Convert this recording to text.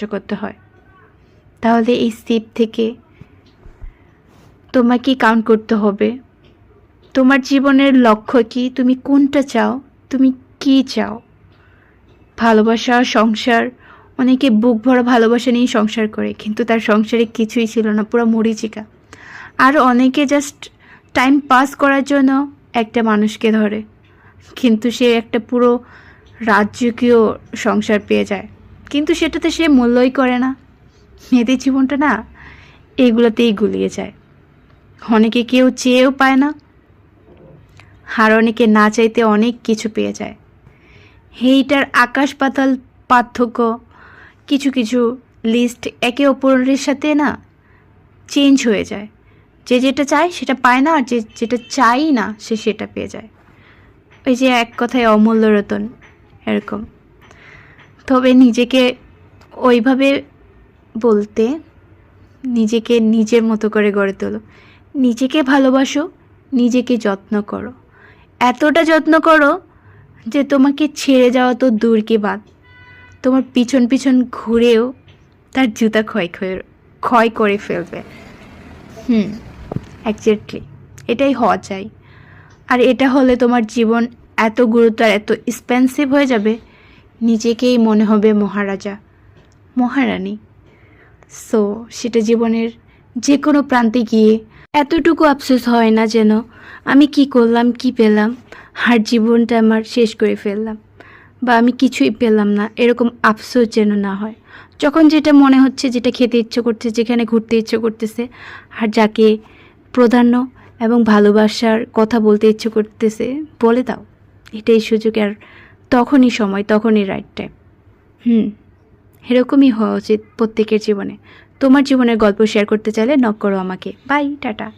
করতে হয়। তাহলে এই স্টেপ থেকে তোমাকে কাউন্ট করতে হবে তোমার জীবনের লক্ষ্য কি, তুমি কোনটা চাও, তুমি কি চাও। ভালোবাসা, সংসার, অনেকে বুক ভরা ভালোবাসা নিয়ে সংসার করে, কিন্তু তার সংসারে কিছুই ছিল না, পুরো মরীচিকা। আর অনেকে জাস্ট টাইম পাস করার জন্য একটা মানুষকে ধরে, কিন্তু সে একটা পুরো রাজকীয় সংসার পেয়ে যায়, কিন্তু সেটাতে সে মূল্যই করে না। মেয়েদের জীবনটা না এইগুলোতেই গুলিয়ে যায়। অনেকে কেউ চেয়েও পায় না, আর অনেকে না চাইতে অনেক কিছু পেয়ে যায়। এইটার আকাশ পাতাল পার্থক্য। কিছু কিছু লিস্ট একে অপরের সাথে না চেঞ্জ হয়ে যায়। যে যেটা চায় সেটা পায় না, আর যে যেটা চাই না সে সেটা পেয়ে যায়। ওই যে এক কথায় অমূল্য রতন, এরকম। তবে নিজেকে ওইভাবে বলতে, নিজেকে নিজের মতো করে গড়ে তোলো, নিজেকে ভালোবাসো, নিজেকে যত্ন করো, এতটা যত্ন করো যে তোমাকে ছেড়ে যাওয়া তো দূর কি বাদ, তোমার পিছন পিছন ঘুরেও তার জুতা ক্ষয় করে ফেলবে। এক্স্যাক্টলি এটাই হওয়া চাই। আর এটা হলে তোমার জীবন এত গুরুত্ব আর এত এক্সপেন্সিভ হয়ে যাবে, নিজেকেই মনে হবে মহারাজা, মহারানী। সো সেটা জীবনের যে কোনো প্রান্তে গিয়ে এতটুকু আফসোস হয় না যেন আমি কি করলাম, কি পেলাম, আর জীবনটা আমার শেষ করে ফেললাম, বা আমি কিছুই পেলাম না, এরকম আফসোস যেন না হয়। যখন যেটা মনে হচ্ছে, যেটা খেতে ইচ্ছে করছে, যেখানে ঘুরতে ইচ্ছে করতেছে, আর যাকে প্রাধান্য এবং ভালোবাসার কথা বলতে ইচ্ছে করতেছে, বলে দাও। এটাই সুযোগ, আর তখনই সময়, তখনই রাইট টাইম। এরকমই হওয়া উচিত প্রত্যেকের জীবনে। তোমার জীবনের গল্প শেয়ার করতে চাইলে নক করো আমাকে। Bye, tata.